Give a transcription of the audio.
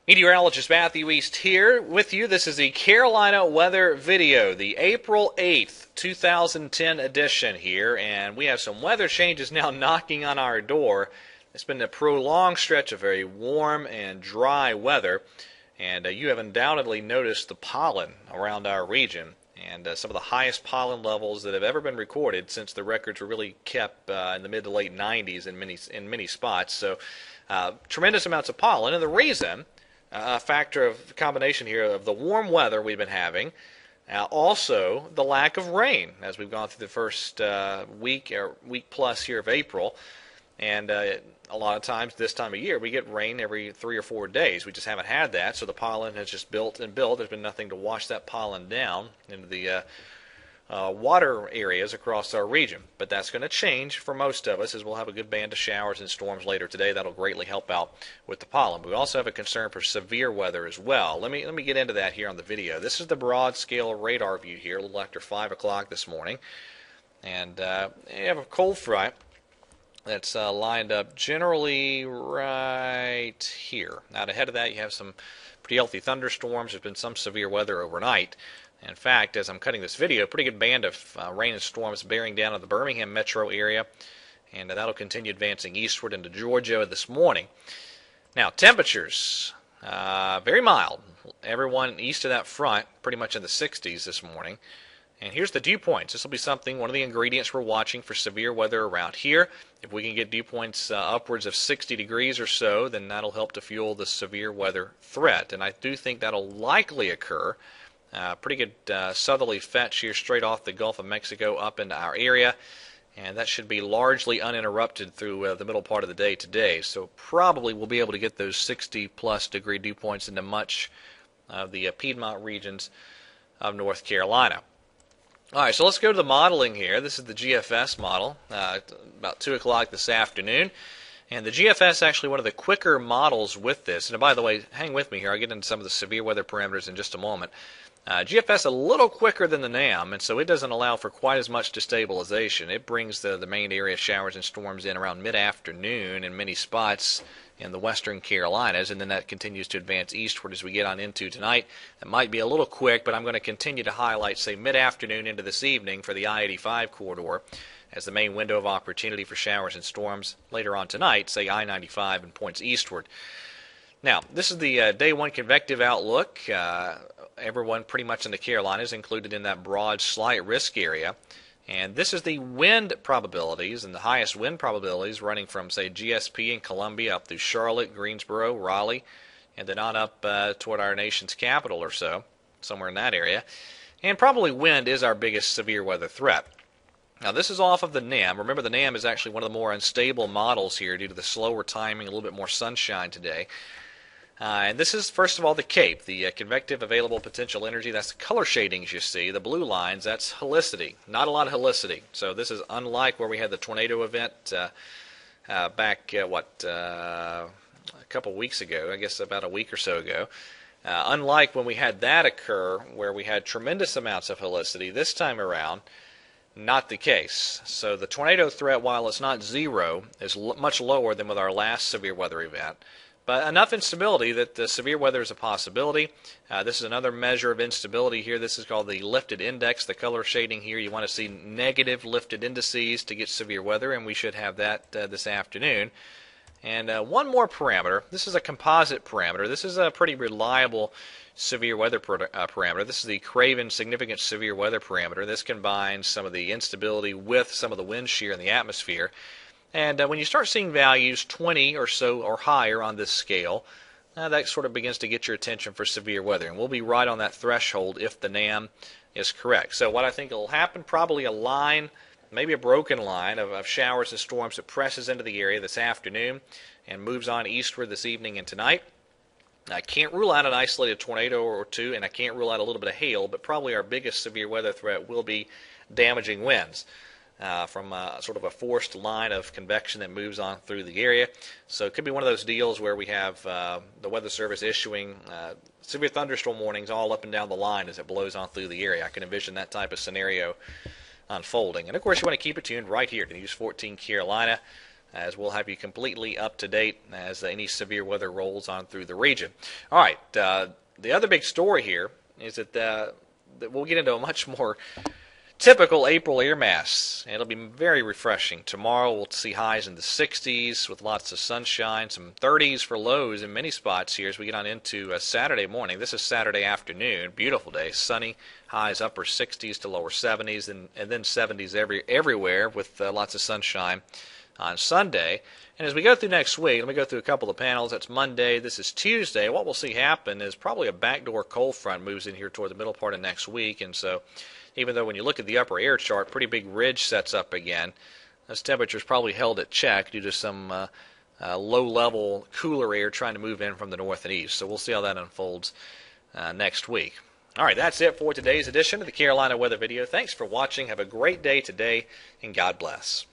Meteorologist Matthew East here with you. This is the Carolina weather video, the April 8th, 2010 edition here, and we have some weather changes now knocking on our door. It's been a prolonged stretch of very warm and dry weather, and you have undoubtedly noticed the pollen around our region, and some of the highest pollen levels that have ever been recorded since the records were really kept in the mid to late 90s in many spots. So tremendous amounts of pollen, and the reason, a factor of combination here of the warm weather we've been having, also the lack of rain as we've gone through the first week or week plus here of April. And a lot of times this time of year we get rain every 3 or 4 days. We just haven't had that, so the pollen has just built and built. There's been nothing to wash that pollen down into the water areas across our region. But that's going to change for most of us, as we'll have a good band of showers and storms later today. That'll greatly help out with the pollen. But we also have a concern for severe weather as well. Let me get into that here on the video. This is the broad scale radar view here, a little after 5 o'clock this morning. And you have a cold front that's lined up generally right here. Now, ahead of that, you have some pretty healthy thunderstorms. There's been some severe weather overnight. In fact, as I'm cutting this video, a pretty good band of rain and storms bearing down on the Birmingham metro area, and that'll continue advancing eastward into Georgia this morning. Now, temperatures, very mild. Everyone east of that front, pretty much in the 60s this morning. And here's the dew points. This will be one of the ingredients we're watching for severe weather around here. If we can get dew points upwards of 60 degrees or so, then that'll help to fuel the severe weather threat. And I do think that'll likely occur. Pretty good southerly fetch here straight off the Gulf of Mexico up into our area, and that should be largely uninterrupted through the middle part of the day today. So probably we'll be able to get those 60-plus degree dew points into much of the Piedmont regions of North Carolina. All right, so let's go to the modeling here. This is the GFS model, about 2 o'clock this afternoon. And the GFS is actually one of the quicker models with this. And by the way, hang with me here. I'll get into some of the severe weather parameters in just a moment. GFS a little quicker than the NAM, and so it doesn't allow for quite as much destabilization. It brings the main area showers and storms in around mid-afternoon in many spots in the western Carolinas, and then that continues to advance eastward as we get on into tonight. It might be a little quick, but I'm going to continue to highlight, say, mid-afternoon into this evening for the I-85 corridor as the main window of opportunity for showers and storms later on tonight, say I-95 and points eastward. Now, this is the day one convective outlook. Everyone pretty much in the Carolinas included in that broad slight risk area. And this is the wind probabilities, and the highest wind probabilities running from, say, GSP in Columbia up through Charlotte, Greensboro, Raleigh, and then on up toward our nation's capital or so, somewhere in that area. And probably wind is our biggest severe weather threat. Now, this is off of the NAM. Remember, the NAM is actually one of the more unstable models here due to the slower timing, a little bit more sunshine today. And this is, first of all, the CAPE, the convective available potential energy. That's the color shadings you see. The blue lines, that's helicity. Not a lot of helicity. So this is unlike where we had the tornado event back, a couple weeks ago, I guess about a week or so ago. Unlike when we had that occur, where we had tremendous amounts of helicity, this time around, not the case. So the tornado threat, while it's not zero, is much lower than with our last severe weather event. But enough instability that the severe weather is a possibility. This is another measure of instability here. This is called the lifted index, the color shading here. You want to see negative lifted indices to get severe weather, and we should have that this afternoon. And one more parameter. This is a composite parameter. This is a pretty reliable severe weather parameter. This is the Craven Significant Severe Weather Parameter. This combines some of the instability with some of the wind shear in the atmosphere. And when you start seeing values 20 or so or higher on this scale, that sort of begins to get your attention for severe weather. And we'll be right on that threshold if the NAM is correct. So what I think will happen, probably a line, maybe a broken line of showers and storms that presses into the area this afternoon and moves on eastward this evening and tonight. I can't rule out an isolated tornado or two, and I can't rule out a little bit of hail, but probably our biggest severe weather threat will be damaging winds. From sort of a forced line of convection that moves on through the area. So it could be one of those deals where we have the Weather Service issuing severe thunderstorm warnings all up and down the line as it blows on through the area. I can envision that type of scenario unfolding. And of course, you want to keep it tuned right here to News 14 Carolina as we'll have you completely up to date as any severe weather rolls on through the region. All right, the other big story here is that we'll get into a much more typical April air mass. It'll be very refreshing. Tomorrow we'll see highs in the 60s with lots of sunshine, some 30s for lows in many spots here as we get on into Saturday morning. This is Saturday afternoon. Beautiful day, sunny, highs upper 60s to lower 70s, and then 70s everywhere with lots of sunshine on Sunday. And as we go through next week, let me go through a couple of panels. That's Monday. This is Tuesday. What we'll see happen is probably a backdoor cold front moves in here toward the middle part of next week. And so even though when you look at the upper air chart, pretty big ridge sets up again, those temperatures probably held at check due to some low-level cooler air trying to move in from the north and east. So we'll see how that unfolds next week. All right, that's it for today's edition of the Carolina Weather Video. Thanks for watching. Have a great day today, and God bless.